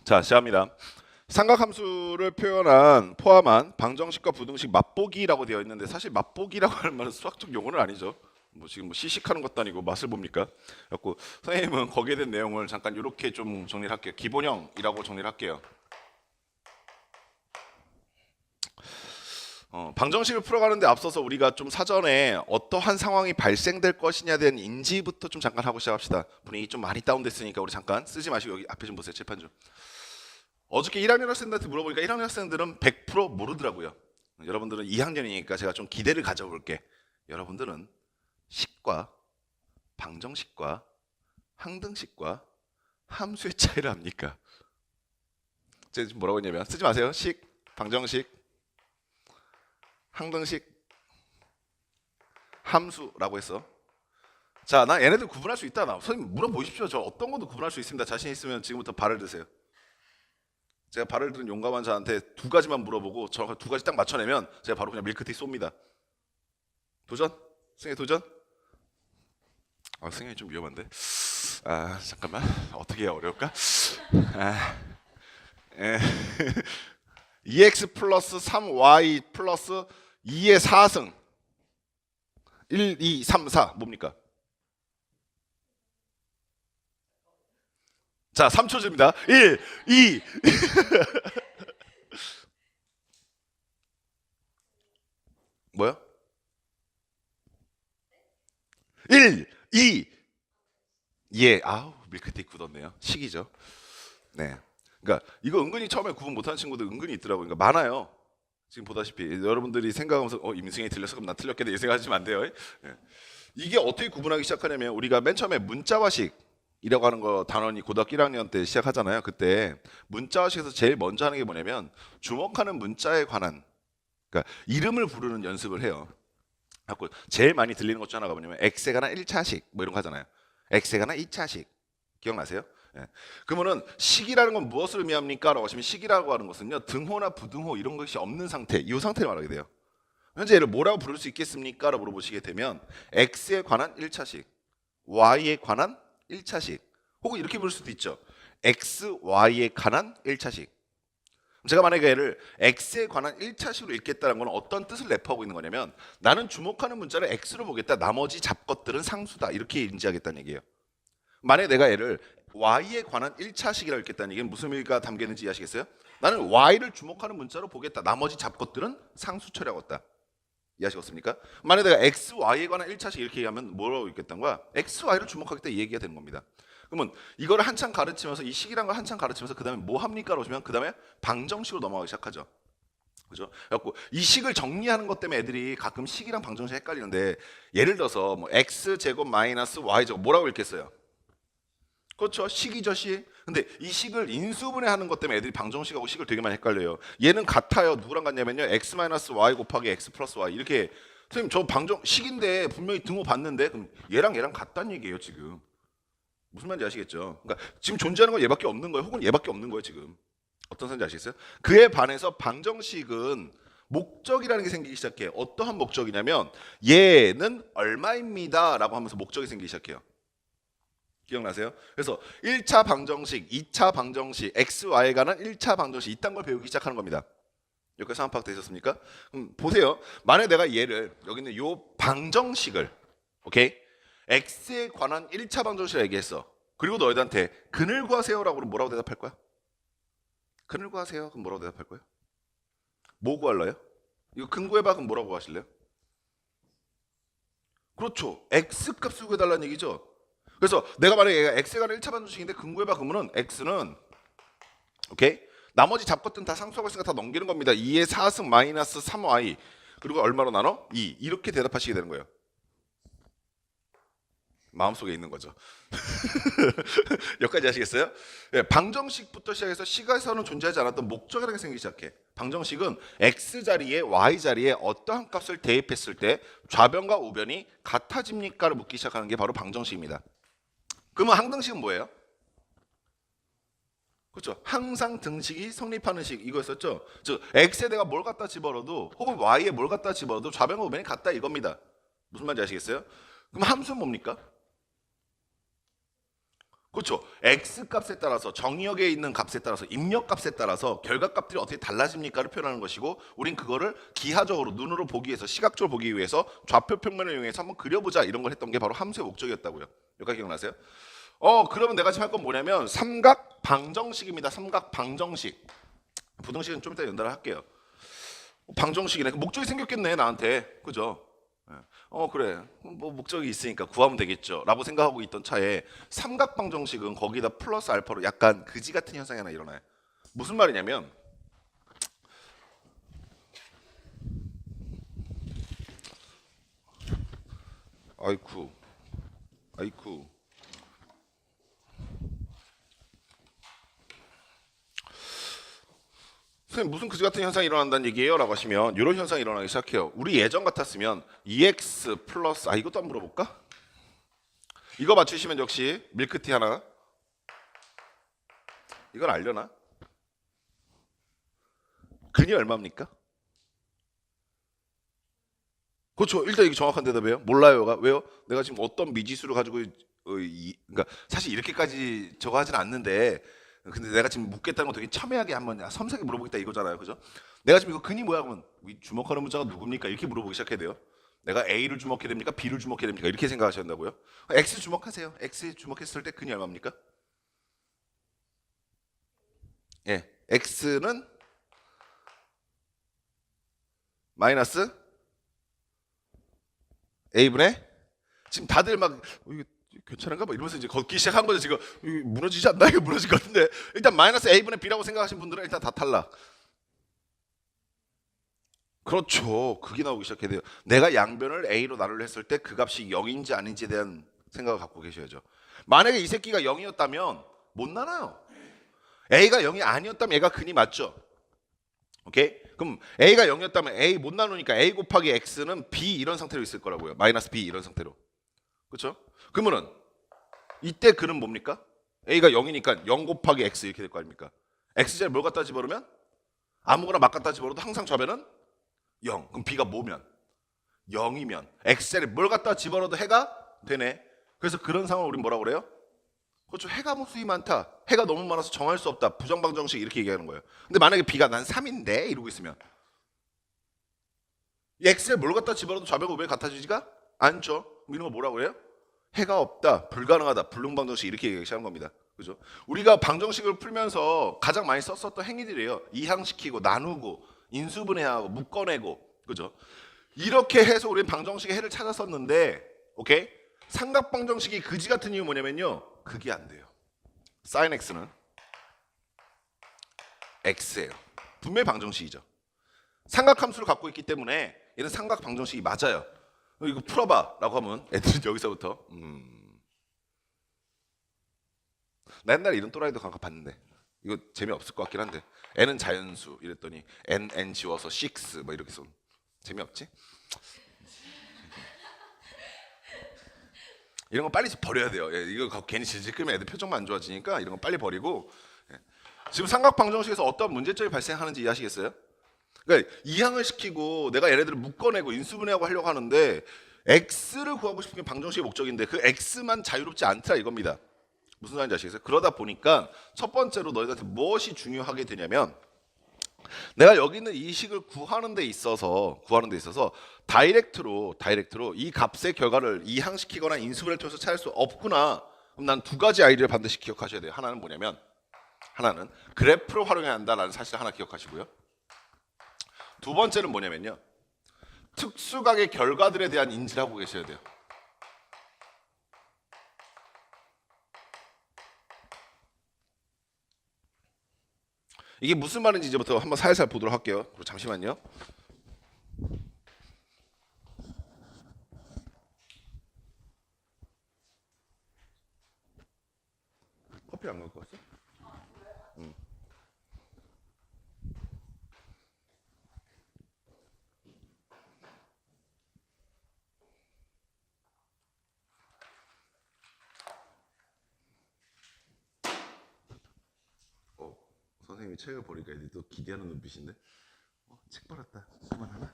자, 시작합니다. 삼각함수를 포함한 방정식과 부등식 맛보기라고 되어 있는데 사실 맛보기라고 하는 말은 수학적 용어는 아니죠. 뭐 지금 시식하는 것도 아니고 맛을 봅니까? 그래서 선생님은 거기에 대한 내용을 잠깐 이렇게 좀 정리를 할게요. 기본형이라고 정리를 할게요. 방정식을 풀어가는데 앞서서 우리가 좀 사전에 어떠한 상황이 발생될 것이냐에 대한 인지부터 좀 잠깐 하고 시작합시다. 분위기 좀 많이 다운됐으니까 우리 잠깐 쓰지 마시고 여기 앞에 좀 보세요. 칠판 좀. 어저께 1학년 학생들한테 물어보니까 1학년 학생들은 100% 모르더라고요. 여러분들은 2학년이니까 제가 좀 기대를 가져볼게. 여러분들은 식과 방정식과 항등식과 함수의 차이를 압니까? 제가 지금 뭐라고 했냐면 쓰지 마세요. 식, 방정식, 항등식, 함수라고 했어. 자, 나 얘네들 구분할 수 있다. 나 선생님 물어보십시오. 저 어떤 것도 구분할 수 있습니다. 자신 있으면 지금부터 발을 드세요. 제가 발을 들은 용감한 자한테 두 가지만 물어보고 저 두 가지 딱 맞춰내면 제가 바로 그냥 밀크티 쏩니다. 도전? 승희 도전? 승희 좀 위험한데. 잠깐만. 어떻게 해야 어려울까? 2x 플러스 3y 플러스 2의 4승 1, 2, 3, 4 뭡니까? 자, 3초 줍니다. 1, 2 뭐야? 1, 2 예, 아우 밀크티 굳었네요. 식이죠. 네. 그러니까 이거 은근히 처음에 구분 못하는 친구들 은근히 있더라고요. 그러니까 많아요. 지금 보다시피 여러분들이 생각하면서 임승이 틀렸어 그럼 나 틀렸겠네 이 생각하시면 안 돼요. 네. 이게 어떻게 구분하기 시작하냐면 우리가 맨 처음에 문자화식이라고 하는 거 단원이 고등학교 1학년 때 시작하잖아요. 그때 문자화식에서 제일 먼저 하는 게 뭐냐면 주목하는 문자에 관한 그러니까 이름을 부르는 연습을 해요. 갖고 제일 많이 들리는 것 중 하나가 뭐냐면 X에 관한 1차식 뭐 이런 거 하잖아요. X에 관한 2차식 기억나세요? 예. 그러면은 식이라는 건 무엇을 의미합니까? 라고 하시면 식이라고 하는 것은요 등호나 부등호 이런 것이 없는 상태 이 상태를 말하게 돼요. 현재 얘를 뭐라고 부를 수 있겠습니까? 라고 물어보시게 되면 X에 관한 1차식 Y에 관한 1차식 혹은 이렇게 부를 수도 있죠. X, Y에 관한 1차식. 제가 만약에 얘를 X에 관한 1차식으로 읽겠다는 건 어떤 뜻을 내포하고 있는 거냐면 나는 주목하는 문자를 X로 보겠다. 나머지 잡것들은 상수다. 이렇게 인지하겠다는 얘기예요. 만약에 내가 얘를 Y에 관한 1차식이라고 읽겠다는 얘기는 무슨 의미가 담겨 있는지 이해하시겠어요? 나는 Y를 주목하는 문자로 보겠다. 나머지 잡것들은 상수 처리하겠다. 이해하시겠습니까? 만약에 내가 X, Y에 관한 1차식 이렇게 얘기하면 뭐라고 읽겠다는 거야? X, Y를 주목하겠다 이 얘기가 되는 겁니다. 그러면 이거를 한참 가르치면서 이 식이란 걸 한참 가르치면서 그 다음에 뭐 합니까? 그러시면 그 다음에 방정식으로 넘어가기 시작하죠. 그죠? 그래갖고 이 식을 정리하는 것 때문에 애들이 가끔 식이랑 방정식 헷갈리는데 예를 들어서 뭐 x 제곱 마이너스 y 제곱 뭐라고 읽겠어요? 그렇죠. 식이죠, 식. 근데 이 식을 인수분해하는 것 때문에 애들이 방정식하고 식을 되게 많이 헷갈려요. 얘는 같아요. 누구랑 같냐면요. x 마이너스 y 곱하기 x 플러스 y 이렇게 선생님 저 방정식인데 분명히 등호 봤는데 그럼 얘랑 같다는 얘기예요, 지금. 무슨 말인지 아시겠죠? 그러니까 지금 존재하는 건 얘밖에 없는 거예요. 혹은 얘밖에 없는 거예요, 지금. 어떤 선지 아시겠어요? 그에 반해서 방정식은 목적이라는 게 생기기 시작해요. 어떠한 목적이냐면 얘는 얼마입니다 라고 하면서 목적이 생기기 시작해요. 기억나세요? 그래서 1차 방정식, 2차 방정식, x, y에 관한 1차 방정식 이딴 걸 배우기 시작하는 겁니다. 여기까지 상황 파악되셨습니까? 그럼 보세요. 만약에 내가 얘를 여기 있는 요 방정식을 오케이? x에 관한 1차 방정식을 얘기했어. 그리고 너희들한테 근을 구하세요라고 하면 뭐라고 대답할 거야? 근을 구하세요. 그럼 뭐라고 대답할 거예요? 뭐 구할래요? 이거 근 구해봐. 그럼 뭐라고 하실래요? 그렇죠. x 값을 구해달라는 얘기죠. 그래서 내가 만약에 얘가 x에 관한 1차 방정식인데 근 구해봐. 그러면은 x는 오케이? 나머지 잡것들은 다 상수하고 있으니까 다 넘기는 겁니다. 2의 4승 마이너스 3y 그리고 얼마로 나눠? 2 이렇게 대답하시게 되는 거예요. 마음속에 있는 거죠. 여기까지 아시겠어요? 네, 방정식부터 시작해서 식에서는 존재하지 않았던 목적이라는 게 생기기 시작해. 방정식은 x 자리에 y 자리에 어떠한 값을 대입했을 때 좌변과 우변이 같아집니까를 묻기 시작하는 게 바로 방정식입니다. 그러면 항등식은 뭐예요? 그렇죠. 항상 등식이 성립하는 식 이거였었죠. 즉 x에 내가 뭘 갖다 집어넣어도 혹은 y에 뭘 갖다 집어넣어도 좌변과 우변이 같다 이겁니다. 무슨 말인지 아시겠어요? 그럼 함수는 뭡니까? 그렇죠. x 값에 따라서 정의역에 있는 값에 따라서 입력 값에 따라서 결과값들이 어떻게 달라집니까를 표현하는 것이고 우린 그거를 기하적으로 눈으로 보기 위해서 시각적으로 보기 위해서 좌표 평면을 이용해서 한번 그려보자 이런 걸 했던 게 바로 함수의 목적이었다고요. 여기까지 기억나세요? 그러면 내가 지금 할 건 뭐냐면 삼각 방정식입니다. 삼각 방정식. 부등식은 좀 이따 연달아 할게요. 방정식이네. 목적이 생겼겠네 나한테. 그죠? 예. 그래 뭐 목적이 있으니까 구하면 되겠죠 라고 생각하고 있던 차에 삼각방정식은 거기다 플러스 알파로 약간 그지 같은 현상이 하나 일어나요. 무슨 말이냐면 아이쿠 아이쿠 선생님 무슨 그지 같은 현상이 일어난다는 얘기예요? 라고 하시면 이런 현상이 일어나기 시작해요. 우리 예전 같았으면 EX 플러스 이것도 한번 물어볼까? 이거 맞추시면 역시 밀크티 하나. 이건 알려나? 근이 얼마입니까? 그렇죠. 일단 이게 정확한 대답이에요. 몰라요가 왜요? 내가 지금 어떤 미지수를 가지고 그러니까 사실 이렇게까지 저거 하진 않는데 근데 내가 지금 묻겠다는 거 되게 첨예하게 한번 섬세하게 물어보겠다 이거잖아요. 그죠? 내가 지금 이거 근이 뭐야 그러면 이 주목하는 문자가 누굽니까? 이렇게 물어보기 시작해야 돼요. 내가 A를 주목해야 됩니까? B를 주목해야 됩니까? 이렇게 생각하셔야 된다고요. X 주목하세요. X 주목했을 때 근이 얼마입니까? 예. X는 마이너스 A분의 지금 다들 막 이거 괜찮은가 뭐 이러면서 이제 걷기 시작한 거죠. 지금 이거 무너지지 않나? 이거 무너질 것 같은데 일단 마이너스 A분의 B라고 생각하신 분들은 일단 다 탈락. 그렇죠. 그게 나오기 시작해야 돼요. 내가 양변을 A로 나누려 했을 때 그 값이 0인지 아닌지에 대한 생각을 갖고 계셔야죠. 만약에 이 새끼가 0이었다면 못 나눠요. A가 0이 아니었다면 얘가 근이 맞죠. 오케이? 그럼 A가 0이었다면 A 못 나누니까 A 곱하기 X는 B 이런 상태로 있을 거라고요. 마이너스 B 이런 상태로. 그렇죠? 그러면은 이때 근은 뭡니까? A가 0이니까 0 곱하기 X 이렇게 될 거 아닙니까? X자리 뭘 갖다 집어넣으면? 아무거나 막 갖다 집어넣어도 항상 좌변은 0. 그럼 B가 뭐면? 0이면 X자리 뭘 갖다 집어넣어도 해가 되네. 그래서 그런 상황을 우린 뭐라고 그래요? 그렇죠. 해가 무수히 많다. 해가 너무 많아서 정할 수 없다. 부정방정식 이렇게 얘기하는 거예요. 근데 만약에 B가 난 3인데 이러고 있으면 이 X에 뭘 갖다 집어넣어도 좌변과 우변이 같아지지가 않죠. 이런 거 뭐라고 해요? 해가 없다. 불가능하다. 불능방정식 이렇게 얘기하기 시작한 겁니다. 그죠? 우리가 방정식을 풀면서 가장 많이 썼었던 행위들이에요. 이항시키고 나누고 인수분해하고 묶어내고 그죠? 이렇게 해서 우리는 방정식의 해를 찾았었는데 오케이? 삼각방정식이 그지 같은 이유 뭐냐면요. 그게 안 돼요. sin x는 x예요. 분명히 방정식이죠. 삼각함수를 갖고 있기 때문에 얘는 삼각방정식이 맞아요. 이거 풀어봐 라고 하면 애들은 여기서부터 나 옛날에 이런 또라이도 간혹 봤는데 이거 재미없을 것 같긴 한데 n은 자연수 이랬더니 n 지워서 6 뭐 이렇게 써 재미없지? 이런 거 빨리 버려야 돼요. 예, 이거 괜히 질질 끌면 애들 표정만 안 좋아지니까 이런 거 빨리 버리고 예. 지금 삼각방정식에서 어떤 문제점이 발생하는지 이해하시겠어요? 그러니까 이항을 시키고 내가 얘네들을 묶어내고 인수분해하고 하려고 하는데 x를 구하고 싶은 게 방정식의 목적인데 그 x만 자유롭지 않더라 이겁니다. 무슨 말인지 아시겠어요? 그러다 보니까 첫 번째로 너희들한테 무엇이 중요하게 되냐면 내가 여기 있는 이 식을 구하는 데 있어서 다이렉트로 이 값의 결과를 이항시키거나 인수분해를 통해서 찾을 수 없구나. 그럼 난 두 가지 아이디어를 반드시 기억하셔야 돼요. 하나는 뭐냐면 하나는 그래프를 활용해야 한다라는 사실을 하나 기억하시고요. 두 번째는 뭐냐면요. 특수각의 결과들에 대한 인지를 하고 계셔야 돼요. 이게 무슨 말인지 이제부터 한번 살살 보도록 할게요. 그리고 잠시만요. 커피 안 갖고 왔어? 응. 선생님이 책을 보니까 애들이 또 기대하는 눈빛인데 책 팔았다. 그만하나?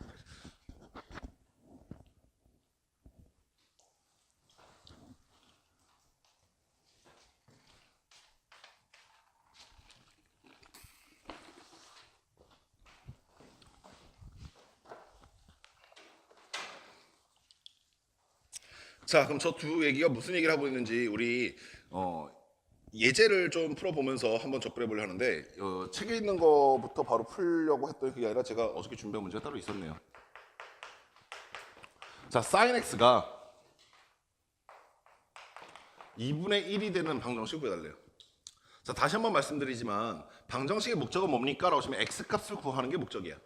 자, 그럼 저 두 얘기가 무슨 얘기를 하고 있는지 우리 예제를 좀 풀어보면서 한번 접근해 보려 하는데 책에 있는 거부터 바로 풀려고 했더니 그게 아니라 제가 어저께 준비한 문제가 따로 있었네요. 자, sin x가 2분의 1이 되는 방정식을 구해달래요. 자, 다시 한번 말씀드리지만 방정식의 목적은 뭡니까? 라고 하시면 x값을 구하는 게 목적이야.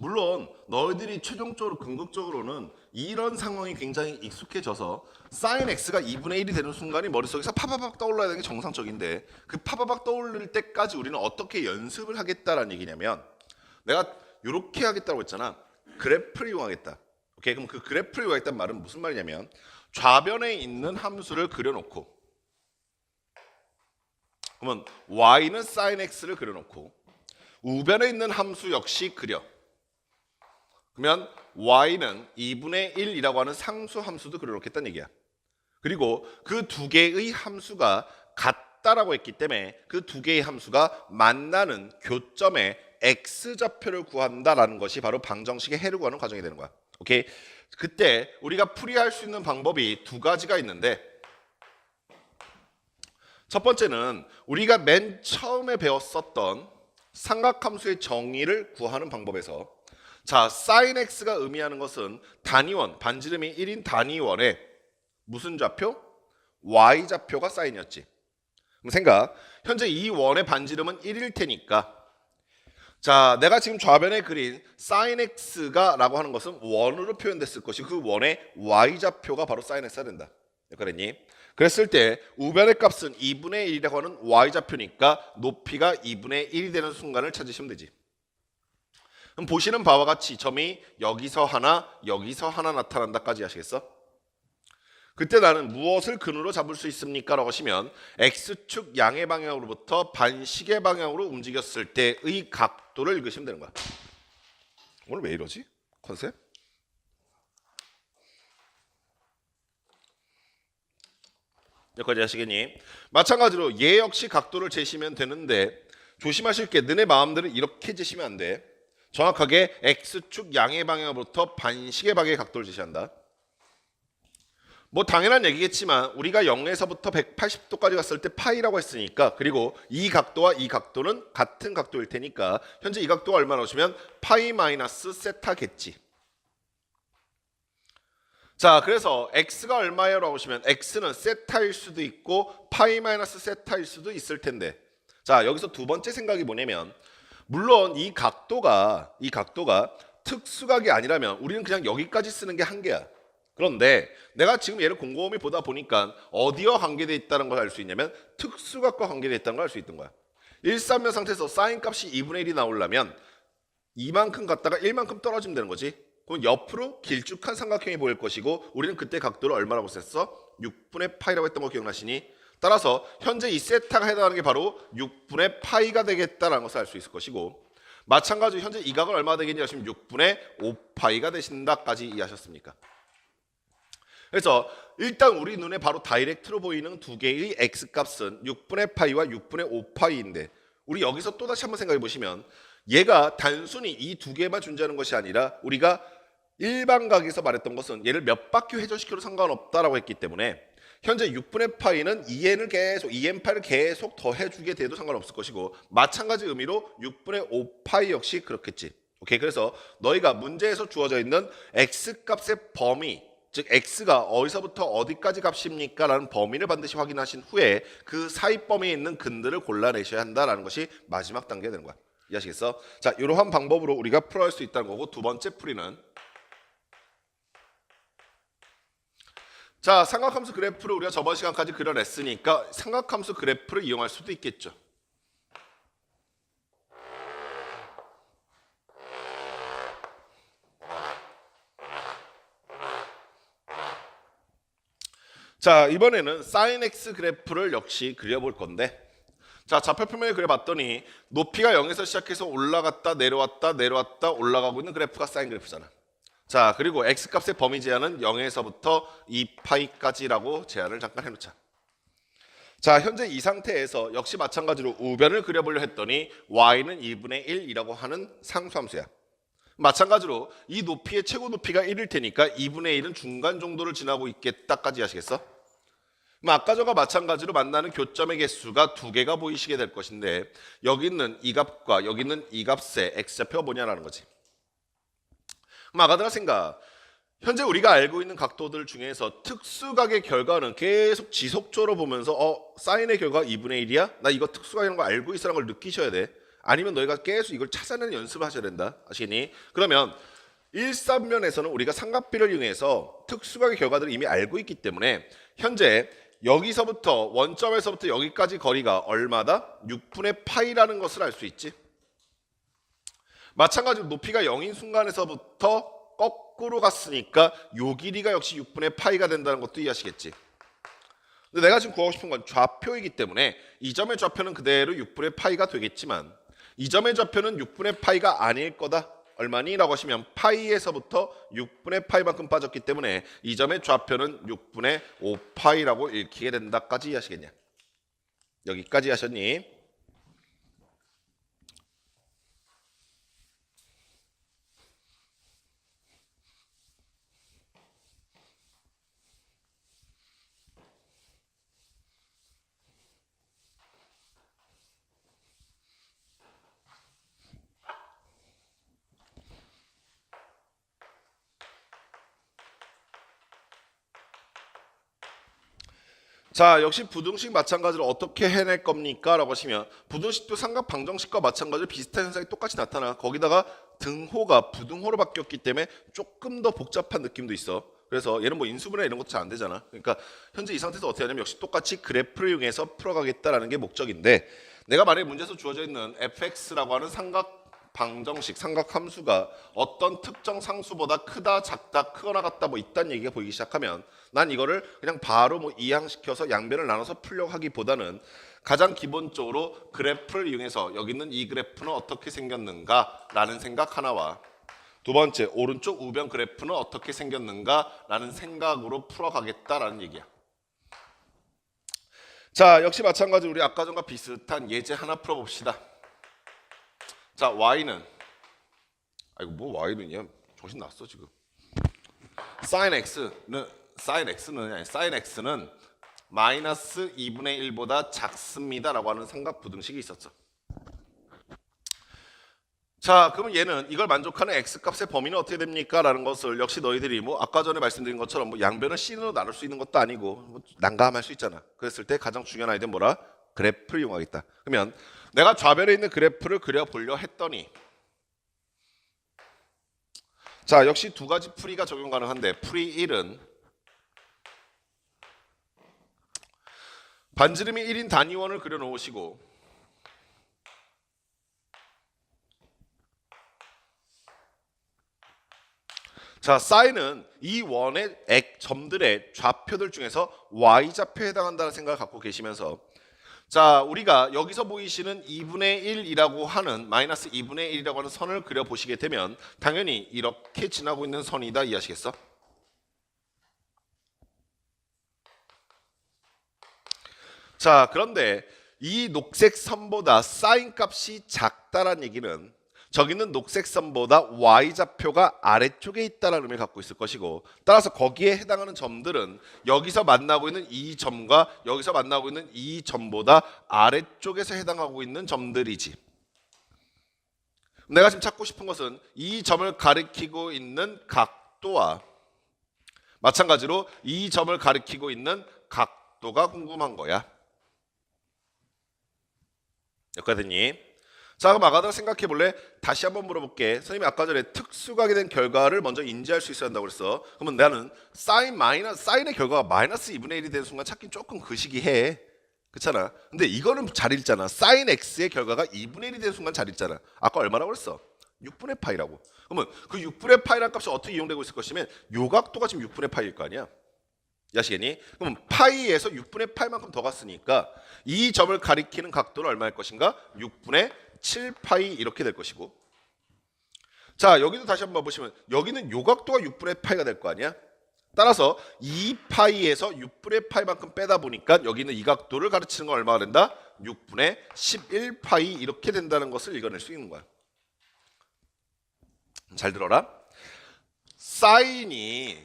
물론 너희들이 최종적으로 궁극적으로는 이런 상황이 굉장히 익숙해져서 sin x가 2분의 1이 되는 순간이 머릿속에서 파바박 떠올라야 되는 게 정상적인데 그 파바박 떠올릴 때까지 우리는 어떻게 연습을 하겠다라는 얘기냐면 내가 이렇게 하겠다고 했잖아. 그래프를 이용하겠다. 오케이, 그럼 그 그래프를 이용하겠다는 말은 무슨 말이냐면 좌변에 있는 함수를 그려놓고 그러면 y는 sin x를 그려놓고 우변에 있는 함수 역시 그려. 그러면 y는 2분의 1이라고 하는 상수 함수도 그려놓겠다는 얘기야. 그리고 그 두 개의 함수가 같다라고 했기 때문에 그 두 개의 함수가 만나는 교점의 x좌표를 구한다라는 것이 바로 방정식의 해를 구하는 과정이 되는 거야. 오케이? 그때 우리가 풀이할 수 있는 방법이 두 가지가 있는데 첫 번째는 우리가 맨 처음에 배웠었던 삼각함수의 정의를 구하는 방법에서 자, sin x가 의미하는 것은 단위원, 반지름이 1인 단위원의 무슨 좌표? y좌표가 sin이었지. 그럼 생각, 현재 이 원의 반지름은 1일 테니까 자, 내가 지금 좌변에 그린 sin x가 라고 하는 것은 원으로 표현됐을 것이고 그 원의 y좌표가 바로 sin x가 된다. 그랬니? 그랬을 때 우변의 값은 2분의 1이라고 하는 y좌표니까 높이가 2분의 1이 되는 순간을 찾으시면 되지. 그럼 보시는 바와 같이 점이 여기서 하나 나타난다까지 하시겠어? 그때 나는 무엇을 근으로 잡을 수 있습니까? 라고 하시면 x축 양의 방향으로부터 반시계 방향으로 움직였을 때의 각도를 읽으시면 되는 거야. 오늘 왜 이러지? 컨셉? 여기까지 하시겠니? 마찬가지로 얘 역시 각도를 재시면 되는데 조심하실 게 너네 마음대로 이렇게 재시면 안 돼. 정확하게 x축 양의 방향으로부터 반시계 방향의 각도를 제시한다. 뭐 당연한 얘기겠지만 우리가 0에서부터 180도까지 갔을 때 파이라고 했으니까 그리고 이 각도와 이 각도는 같은 각도일 테니까 현재 이 각도가 얼마나 오시면 파이 마이너스 세타겠지. 자, 그래서 x가 얼마예요? 라고 하시면 x는 세타일 수도 있고 파이 마이너스 세타일 수도 있을 텐데 자, 여기서 두 번째 생각이 뭐냐면 물론 이 각도가 특수각이 아니라면 우리는 그냥 여기까지 쓰는 게 한계야. 그런데 내가 지금 얘를 곰곰이 보다 보니까 어디와 관계되어 있다는 걸 알 수 있냐면 특수각과 관계되어 있다는 걸 알 수 있던 거야. 1,3면 상태에서 사인 값이 2분의 1이 나오려면 이만큼 갔다가 1만큼 떨어지면 되는 거지. 그럼 옆으로 길쭉한 삼각형이 보일 것이고 우리는 그때 각도를 얼마라고 썼어? 6분의 파이라고 했던 거 기억나시니? 따라서 현재 이 세타가 해당하는 게 바로 6분의 파이가 되겠다라는 것을 알 수 있을 것이고 마찬가지로 현재 이 각은 얼마가 되겠냐 하시면 6분의 5파이가 되신다까지 이해하셨습니까? 그래서 일단 우리 눈에 바로 다이렉트로 보이는 두 개의 x값은 6분의 파이와 6분의 5파이인데 우리 여기서 또다시 한번 생각해 보시면 얘가 단순히 이 두 개만 존재하는 것이 아니라 우리가 일반각에서 말했던 것은 얘를 몇 바퀴 회전시켜도 상관없다라고 했기 때문에 현재 6분의 파이는 2n파이를 계속 더해주게 돼도 상관없을 것이고 마찬가지 의미로 6분의 5파이 역시 그렇겠지. 오케이, 그래서 너희가 문제에서 주어져 있는 x값의 범위 즉 x가 어디서부터 어디까지 값입니까? 라는 범위를 반드시 확인하신 후에 그 사이 범위에 있는 근들을 골라내셔야 한다는 것이 마지막 단계가 되는 거야. 이해하시겠어? 자, 이러한 방법으로 우리가 풀어갈 수 있다는 거고 두 번째 풀이는 자, 삼각함수 그래프를 우리가 저번 시간까지 그려냈으니까 삼각함수 그래프를 이용할 수도 있겠죠. 자, 이번에는 sin x 그래프를 역시 그려볼 건데 자, 좌표표면을 그려봤더니 높이가 0에서 시작해서 올라갔다 내려왔다 올라가고 있는 그래프가 사인 그래프잖아. 자, 그리고 x값의 범위 제한은 0에서부터 2파이까지라고 제한을 잠깐 해놓자. 자, 현재 이 상태에서 역시 마찬가지로 우변을 그려보려 했더니 y는 2분의 1이라고 하는 상수함수야. 마찬가지로 이 높이의 최고 높이가 1일 테니까 2분의 1은 중간 정도를 지나고 있겠다까지 하시겠어? 그럼 아까 저와 마찬가지로 만나는 교점의 개수가 두 개가 보이시게 될 것인데 여기 있는 이 값과 여기 있는 이 값의 x좌표가 뭐냐라는 거지. 그럼 아까들아 생각, 현재 우리가 알고 있는 각도들 중에서 특수각의 결과는 계속 지속적으로 보면서 사인의 결과 2분의 1이야? 나 이거 특수각이라는 거 알고 있어라는 걸 느끼셔야 돼. 아니면 너희가 계속 이걸 찾아내는 연습을 하셔야 된다. 아시겠니? 그러면 1,3면에서는 우리가 삼각비를 이용해서 특수각의 결과들을 이미 알고 있기 때문에 현재 여기서부터 원점에서부터 여기까지 거리가 얼마다? 6분의 파이라는 것을 알 수 있지. 마찬가지로 높이가 0인 순간에서부터 거꾸로 갔으니까 요 길이가 역시 6분의 파이가 된다는 것도 이해하시겠지. 근데 내가 지금 구하고 싶은 건 좌표이기 때문에 이 점의 좌표는 그대로 6분의 파이가 되겠지만 이 점의 좌표는 6분의 파이가 아닐 거다. 얼마니? 라고 하시면 파이에서부터 6분의 파이만큼 빠졌기 때문에 이 점의 좌표는 6분의 5파이라고 읽히게 된다까지 이해하시겠냐? 여기까지 하셨니? 자, 역시 부등식 마찬가지로 어떻게 해낼 겁니까? 라고 하시면 부등식도 삼각 방정식과 마찬가지로 비슷한 현상이 똑같이 나타나. 거기다가 등호가 부등호로 바뀌었기 때문에 조금 더 복잡한 느낌도 있어. 그래서 얘는 뭐 인수분해 이런 것도 잘 안 되잖아. 그러니까 현재 이 상태에서 어떻게 하냐면 역시 똑같이 그래프를 이용해서 풀어가겠다라는 게 목적인데, 내가 만약에 문제에서 주어져 있는 fx라고 하는 삼각 방정식, 삼각함수가 어떤 특정 상수보다 크다, 작다, 크거나 같다 뭐 있다는 얘기가 보이기 시작하면 난 이거를 그냥 바로 뭐 이항시켜서 양변을 나눠서 풀려고 하기보다는 가장 기본적으로 그래프를 이용해서 여기 있는 이 그래프는 어떻게 생겼는가라는 생각 하나와 두 번째, 오른쪽 우변 그래프는 어떻게 생겼는가라는 생각으로 풀어가겠다라는 얘기야. 자, 역시 마찬가지로 우리 아까 전과 비슷한 예제 하나 풀어봅시다. 자, y는, 아이고 뭐 y는요? 정신 났어 지금. sin x는 마이너스 2분의 1보다 작습니다라고 하는 삼각 부등식이 있었죠. 자, 그러면 얘는 이걸 만족하는 x값의 범위는 어떻게 됩니까? 라는 것을 역시 너희들이 뭐 아까 전에 말씀드린 것처럼 뭐 양변을 c로 나눌 수 있는 것도 아니고 뭐 난감할 수 있잖아. 그랬을 때 가장 중요한 아이디어는 뭐라? 그래프를 이용하겠다. 그러면 내가 좌변에 있는 그래프를 그려보려 했더니 자, 역시 두 가지 풀이가 적용 가능한데 풀이 1은 반지름이 1인 단위원을 그려놓으시고 자, 사인은 이 원의 점들의 좌표들 중에서 y좌표에 해당한다는 생각을 갖고 계시면서 자, 우리가 여기서 보이시는 2분의 1이라고 하는 마이너스 2분의 1이라고 하는 선을 그려보시게 되면 당연히 이렇게 지나고 있는 선이다 이해하시겠어? 자, 그런데 이 녹색 선보다 사인 값이 작다란 얘기는 저기 있는 녹색 선보다 y좌표가 아래쪽에 있다는 의미를 갖고 있을 것이고 따라서 거기에 해당하는 점들은 여기서 만나고 있는 이 점과 여기서 만나고 있는 이 점보다 아래쪽에서 해당하고 있는 점들이지. 내가 지금 찾고 싶은 것은 이 점을 가리키고 있는 각도와 마찬가지로 이 점을 가리키고 있는 각도가 궁금한 거야. 여기까지 됐니? 자, 그럼 아까도 생각해 볼래? 다시 한번 물어볼게. 선생님이 아까 전에 특수각에 대한 결과를 먼저 인지할 수 있어야 한다고 그랬어. 그러면 나는 사인의 결과가 마이너스 2분의 1이 되는 순간 찾기 조금 거시기해. 그렇잖아. 근데 이거는 잘 읽잖아. 사인 x의 결과가 2분의 1이 되는 순간 잘 읽잖아. 아까 얼마라고 그랬어? 6분의 파이라고. 그러면 그 6분의 파이라는 값이 어떻게 이용되고 있을 것이면 요 각도가 지금 6분의 파이일 거 아니야. 아시겠니? 그럼 파이에서 6분의 파이만큼 더 갔으니까 이 점을 가리키는 각도는 얼마일 것인가? 6분의 7파이 이렇게 될 것이고 자, 여기도 다시 한번 보시면 여기는 요 각도가 6분의 파이가 될 거 아니야? 따라서 2파이에서 6분의 파이만큼 빼다 보니까 여기는 이 각도를 가르치는 건 얼마가 된다? 6분의 11파이 이렇게 된다는 것을 읽어낼 수 있는 거야. 잘 들어라. 사인이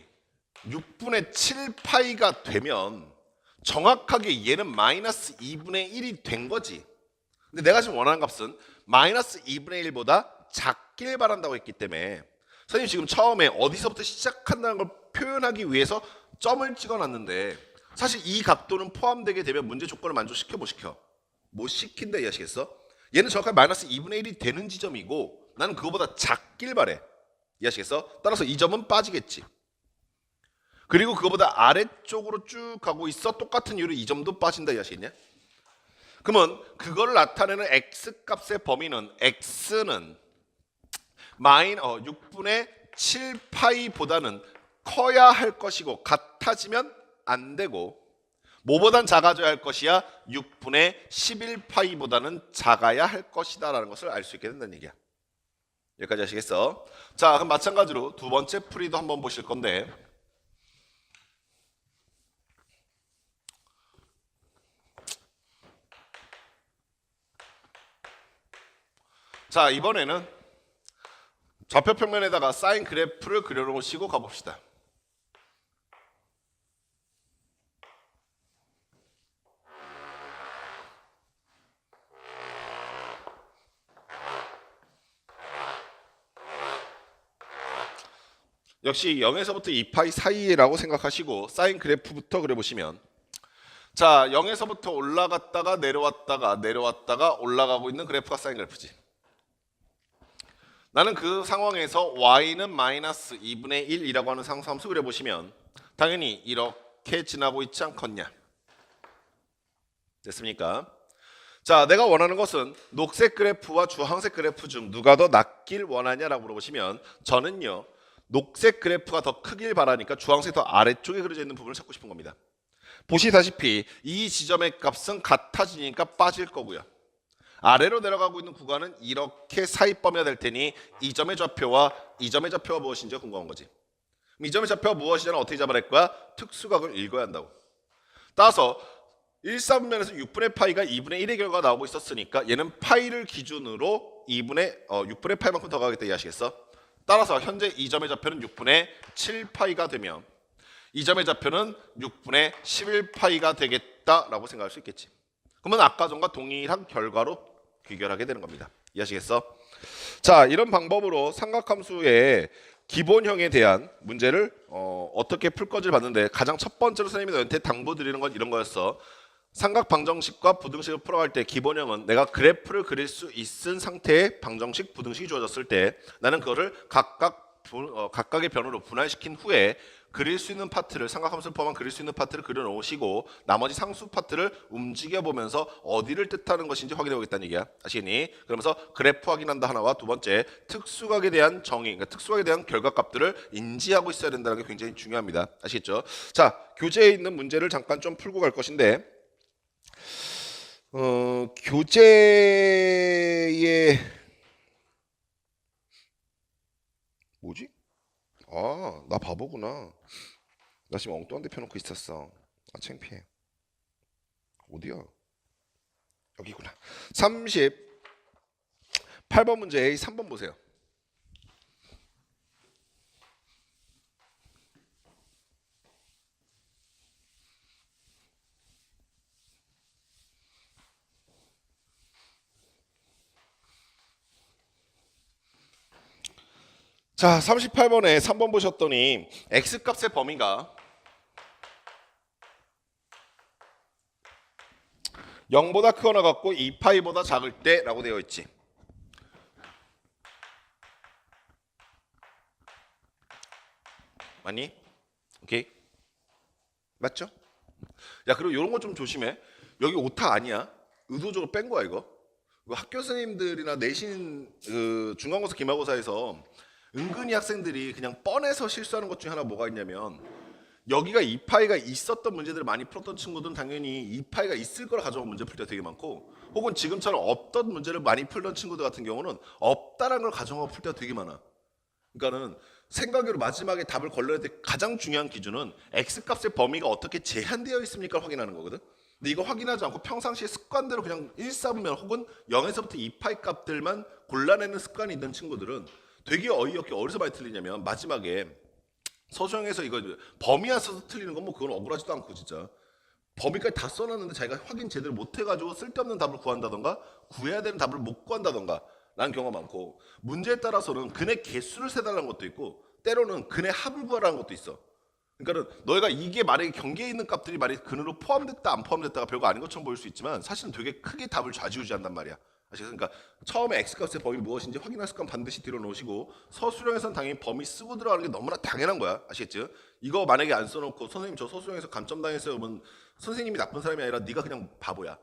6분의 7파이가 되면 정확하게 얘는 마이너스 2분의 1이 된 거지. 근데 내가 지금 원하는 값은 마이너스 2분의 1보다 작길 바란다고 했기 때문에 선생님 지금 처음에 어디서부터 시작한다는 걸 표현하기 위해서 점을 찍어놨는데 사실 이 각도는 포함되게 되면 문제 조건을 만족시켜 못 시켜? 못 시킨다 이해하시겠어? 얘는 정확하게 마이너스 2분의 1이 되는 지점이고 나는 그거보다 작길 바래. 이해하시겠어? 따라서 이 점은 빠지겠지. 그리고 그거보다 아래쪽으로 쭉 가고 있어. 똑같은 이유로 이 점도 빠진다 이해하시겠냐? 그러면 그걸 나타내는 x 값의 범위는 x는 6분의 7파이보다는 커야 할 것이고 같아지면 안 되고 뭐보단 작아져야 할 것이야? 6분의 11파이보다는 작아야 할 것이다 라는 것을 알 수 있게 된다는 얘기야. 여기까지 아시겠어? 자, 그럼 마찬가지로 두 번째 풀이도 한번 보실 건데 자, 이번에는 좌표평면에다가 사인 그래프를 그려놓으시고 가봅시다. 역시 0에서부터 2파이 사이라고 생각하시고 사인 그래프부터 그려보시면 자 0에서부터 올라갔다가 내려왔다가 올라가고 있는 그래프가 사인 그래프지. 나는 그 상황에서 y는 마이너스 2분의 1이라고 하는 상수함수 그려보시면 당연히 이렇게 지나고 있지 않겠냐. 됐습니까? 자, 내가 원하는 것은 녹색 그래프와 주황색 그래프 중 누가 더 낫길 원하냐라고 물어보시면 저는요 녹색 그래프가 더 크길 바라니까 주황색 더 아래쪽에 그려져 있는 부분을 찾고 싶은 겁니다. 보시다시피 이 지점의 값은 같아지니까 빠질 거고요. 아래로 내려가고 있는 구간은 이렇게 사이범위가 될 테니 이 점의 좌표와 이 점의 좌표가 무엇인지가 궁금한 거지. 이 점의 좌표가 무엇이냐는 어떻게 잡아낼 거야? 특수각을 읽어야 한다고. 따라서 1사분면에서 6분의 파이가 2분의 1의 결과가 나오고 있었으니까 얘는 파이를 기준으로 6분의 파이만큼 더 가겠다 이해하시겠어? 따라서 현재 이 점의 좌표는 6분의 7파이가 되면 이 점의 좌표는 6분의 11파이가 되겠다라고 생각할 수 있겠지. 그러면 아까 전과 동일한 결과로 귀결하게 되는 겁니다. 이해하시겠어? 자, 이런 방법으로 삼각함수의 기본형에 대한 문제를 어떻게 풀 건지를 봤는데 가장 첫 번째로 선생님이 너한테 당부드리는 건 이런 거였어. 삼각 방정식과 부등식을 풀어갈 때 기본형은 내가 그래프를 그릴 수 있은 상태의 방정식, 부등식이 주어졌을 때 나는 그거를 각각의 변으로 분할시킨 후에 그릴 수 있는 파트를 삼각함수를 포함한 그릴 수 있는 파트를 그려놓으시고 나머지 상수 파트를 움직여보면서 어디를 뜻하는 것인지 확인해보겠다는 얘기야. 아시겠니? 그러면서 그래프 확인한다 하나와 두 번째 특수각에 대한 정의, 그러니까 특수각에 대한 결과값들을 인지하고 있어야 된다는 게 굉장히 중요합니다. 아시겠죠? 자, 교재에 있는 문제를 잠깐 좀 풀고 갈 것인데 교재에 뭐지? 아, 나 바보구나. 나 지금 엉뚱한 데 펴놓고 있었어. 아, 창피해. 어디야? 여기구나. 38번 문제 A 3번 보세요. 자, 38번에 3번 보셨더니 x값의 범위가 0보다 크거나 같고 2파이보다 작을 때 라고 되어 있지. 맞니? 오케이? 맞죠? 야, 그리고 이런 거 좀 조심해. 여기 오타 아니야. 의도적으로 뺀 거야 이거. 학교 선생님들이나 내신 중간고사 기말고사에서 은근히 학생들이 그냥 뻔해서 실수하는 것 중에 하나 뭐가 있냐면 여기가 2파이가 있었던 문제들을 많이 풀었던 친구들은 당연히 2파이가 있을 걸 가져온 문제 풀 때 되게 많고 혹은 지금처럼 없던 문제를 많이 풀던 친구들 같은 경우는 없다라는 걸 가져온 풀 때가 되게 많아. 그러니까는 생각으로 마지막에 답을 걸러낼 때 가장 중요한 기준은 x값의 범위가 어떻게 제한되어 있습니까 확인하는 거거든. 근데 이거 확인하지 않고 평상시에 습관대로 그냥 1사분면 혹은 0에서부터 2파이 값들만 골라내는 습관이 있는 친구들은 되게 어이없게 어디서 많이 틀리냐면 마지막에 서술형에서 이거 범위 안 써서 틀리는 건 뭐 그건 억울하지도 않고 진짜 범위까지 다 써놨는데 자기가 확인 제대로 못해가지고 쓸데없는 답을 구한다던가 구해야 되는 답을 못 구한다던가 라는 경우가 많고 문제에 따라서는 근의 개수를 세달라는 것도 있고 때로는 근의 합을 구하라는 것도 있어. 그러니까 너희가 이게 만약에 경계에 있는 값들이 만약에 근으로 포함됐다 안 포함됐다가 별거 아닌 것처럼 보일 수 있지만 사실은 되게 크게 답을 좌지우지한단 말이야. 아시겠어요? 그러니까 처음에 x값의 범위 무엇인지 확인할 건 반드시 뒤로 놓으시고 서술형에서는 당연히 범위 쓰고 들어가는 게 너무나 당연한 거야. 아시겠죠? 이거 만약에 안 써놓고 선생님 저 서술형에서 감점 당했어요. 그러면 선생님이 나쁜 사람이 아니라 네가 그냥 바보야.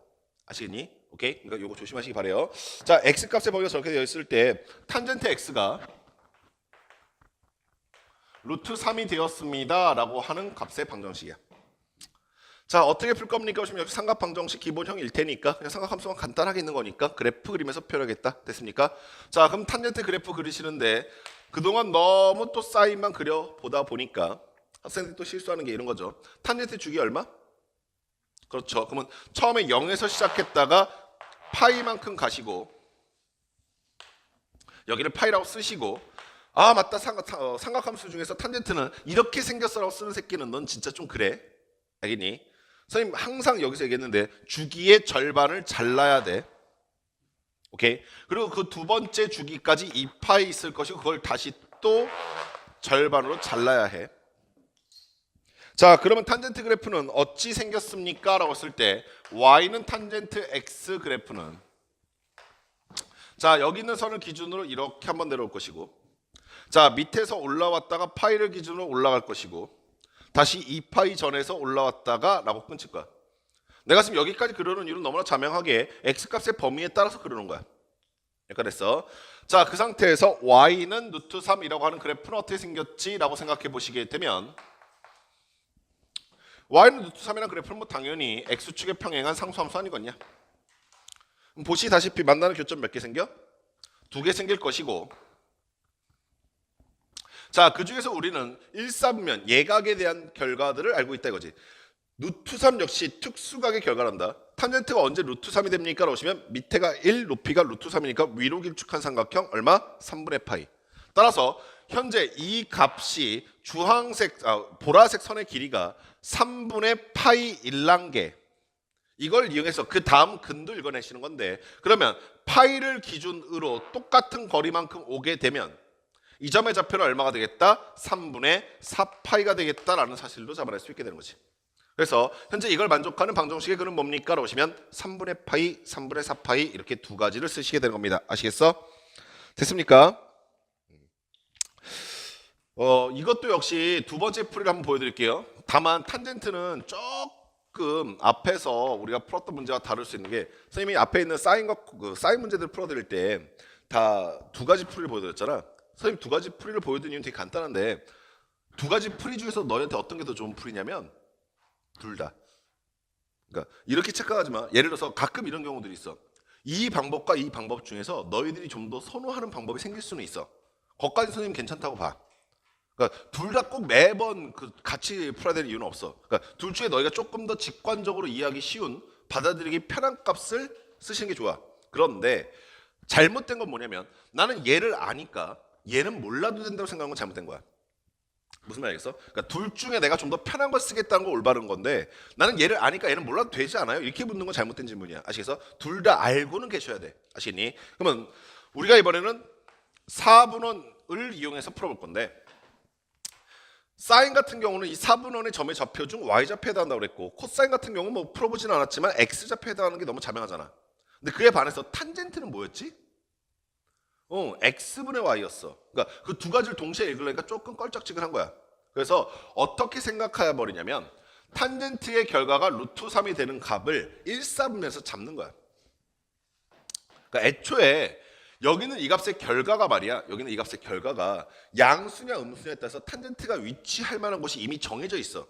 아시겠니? 오케이? 그러니까 이거 조심하시기 바래요. 자, x값의 범위가 저렇게 되어 있을 때 탄젠트 x가 루트 3이 되었습니다 라고 하는 값의 방정식이야. 자, 어떻게 풀 겁니까? 보시면 여기 삼각 방정식 기본형일 테니까 그냥 삼각함수가 간단하게 있는 거니까 그래프 그리면서 표현하겠다. 됐습니까? 자, 그럼 탄젠트 그래프 그리시는데 그동안 너무 또 사인만 그려보다 보니까 학생들이 또 실수하는 게 이런 거죠. 탄젠트 주기 얼마? 그렇죠. 그러면 처음에 0에서 시작했다가 파이만큼 가시고 여기를 파이라고 쓰시고 아 맞다 삼각함수 중에서 탄젠트는 이렇게 생겼어라고 쓰는 새끼는 넌 진짜 좀 그래. 알겠니? 선생님 항상 여기서 얘기했는데 주기의 절반을 잘라야 돼. 오케이? 그리고 그 두 번째 주기까지 2파이 있을 것이고 그걸 다시 또 절반으로 잘라야 해. 자, 그러면 탄젠트 그래프는 어찌 생겼습니까? 라고 했을 때 y는 탄젠트 x 그래프는 자, 여기 있는 선을 기준으로 이렇게 한번 내려올 것이고 자, 밑에서 올라왔다가 파이를 기준으로 올라갈 것이고 다시 2파이 전에서 올라왔다가 라고 끊칠 거야. 내가 지금 여기까지 그려놓은 이유는 너무나 자명하게 x값의 범위에 따라서 그려놓은 거야. 여기까지 됐어. 자, 그 상태에서 y는 루트 3이라고 하는 그래프는 어떻게 생겼지? 라고 생각해 보시게 되면 y는 루트 3이라는 그래프는 뭐 당연히 x축에 평행한 상수함수 아니겠냐? 보시다시피 만나는 교점 몇 개 생겨? 2개 생길 것이고 자, 그 중에서 우리는 1사분면 예각에 대한 결과들을 알고 있다 이거지. 루트 3 역시 특수각의 결과란다. 탄젠트가 언제 루트 3이 됩니까? 라고 하시면 밑에가 1, 높이가 루트 3이니까 위로 길쭉한 삼각형 얼마? 3분의 파이. 따라서 현재 이 값이 보라색 선의 길이가 3분의 파이 1단계 이걸 이용해서 그 다음 근도 읽어내시는 건데 그러면 파이를 기준으로 똑같은 거리만큼 오게 되면 이 점의 좌표는 얼마가 되겠다? 3분의 4파이가 되겠다라는 사실도 잡아낼 수 있게 되는 거지. 그래서 현재 이걸 만족하는 방정식의 근은 뭡니까? 라고 보시면 3분의 파이, 3분의 4파이 이렇게 두 가지를 쓰시게 되는 겁니다. 아시겠어? 됐습니까? 이것도 역시 두 번째 풀이를 한번 보여드릴게요. 다만 탄젠트는 조금 앞에서 우리가 풀었던 문제와 다를 수 있는 게 선생님이 앞에 있는 사인 문제들 풀어드릴 때 다 두 가지 풀이를 보여드렸잖아. 선생님 두 가지 풀이를 보여드린 이유는 되게 간단한데 두 가지 풀이 중에서 너희한테 어떤 게 더 좋은 풀이냐면 둘 다. 그러니까 이렇게 착각하지 마. 예를 들어서 가끔 이런 경우들이 있어. 이 방법과 이 방법 중에서 너희들이 좀 더 선호하는 방법이 생길 수는 있어. 거기까지 선생님 괜찮다고 봐. 그러니까 둘 다 꼭 매번 같이 풀어야 될 이유는 없어. 그러니까 둘 중에 너희가 조금 더 직관적으로 이해하기 쉬운 받아들이기 편한 값을 쓰시는 게 좋아. 그런데 잘못된 건 뭐냐면 나는 얘를 아니까 얘는 몰라도 된다고 생각한 건 잘못된 거야. 무슨 말 알겠어? 그러니까 둘 중에 내가 좀 더 편한 걸 쓰겠다는 건 올바른 건데 나는 얘를 아니까 얘는 몰라도 되지 않아요? 이렇게 묻는 건 잘못된 질문이야. 아시겠어? 둘 다 알고는 계셔야 돼. 아시겠니? 그러면 우리가 이번에는 4분원을 이용해서 풀어볼 건데 사인 같은 경우는 이 4분원의 점의 좌표 중 y좌표에 해당한다고 그랬고 코사인 같은 경우는 뭐 풀어보지는 않았지만 x좌표에 해당하는 게 너무 자명하잖아. 근데 그에 반해서 탄젠트는 뭐였지? x분의 y였어. 그러니까 그 두 가지를 동시에 읽으려니까 조금 껄쩍지근한 거야. 그래서 어떻게 생각해 버리냐면 탄젠트의 결과가 루트 3이 되는 값을 1사분면에서 잡는 거야. 그러니까 애초에 여기는 이 값의 결과가 말이야. 여기는 이 값의 결과가 양수냐 음수냐에 따라서 탄젠트가 위치할 만한 곳이 이미 정해져 있어.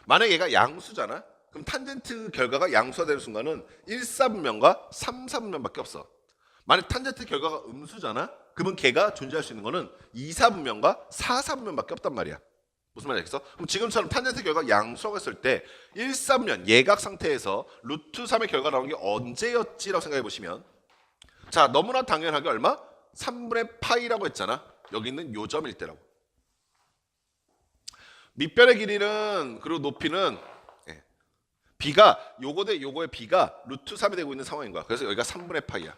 만약에 얘가 양수잖아. 그럼 탄젠트 결과가 양수가 되는 순간은 1사분면과 3사분면밖에 없어. 만약 탄젠트 결과가 음수잖아? 그러면 걔가 존재할 수 있는 거는 2사분면과 4사분면밖에 없단 말이야. 무슨 말인지 알겠어? 그럼 지금처럼 탄젠트 결과가 양수라고 했을 때 1사분면 예각 상태에서 루트 3의 결과가 나온 게 언제였지라고 생각해 보시면 자, 너무나 당연하게 얼마? 3분의 파이라고 했잖아. 여기 있는 요점일 때라고. 밑변의 길이는 그리고 높이는 b가 요거 대 요거의 b가 루트 3이 되고 있는 상황인 거야. 그래서 여기가 3분의 파이야.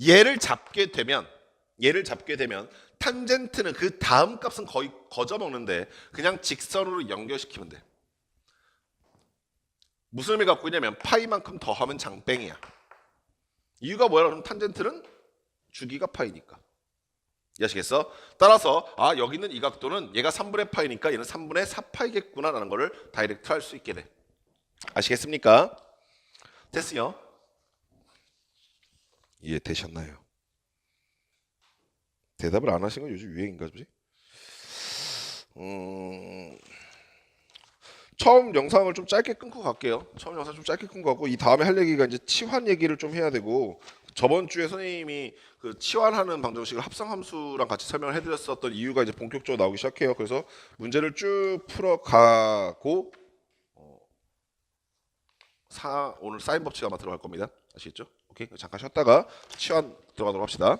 얘를 잡게 되면 탄젠트는 그 다음 값은 거의 거저 먹는데 그냥 직선으로 연결시키면 돼. 무슨 의미 갖고 있냐면 파이만큼 더하면 장땡이야. 이유가 뭐야? 그럼 탄젠트는 주기가 파이니까. 이해하시겠어? 따라서 여기 있는 이 각도는 얘가 3분의 파이니까 얘는 3분의 4파이겠구나 라는 거를 다이렉트 할 수 있게 돼. 아시겠습니까? 됐어요? 이해되셨나요? 대답을 안 하신 건 요즘 유행인가 보지? 처음 영상을 좀 짧게 끊고 갈게요. 처음 영상 좀 짧게 끊고 가고 이 다음에 할 얘기가 이제 치환 얘기를 좀 해야 되고 저번 주에 선생님이 그 치환하는 방정식을 합성함수랑 같이 설명을 해드렸었던 이유가 이제 본격적으로 나오기 시작해요. 그래서 문제를 쭉 풀어가고 오늘 사인 법칙 아마 들어갈 겁니다. 아시겠죠? 오케이 잠깐 쉬었다가 치환 들어가도록 합시다.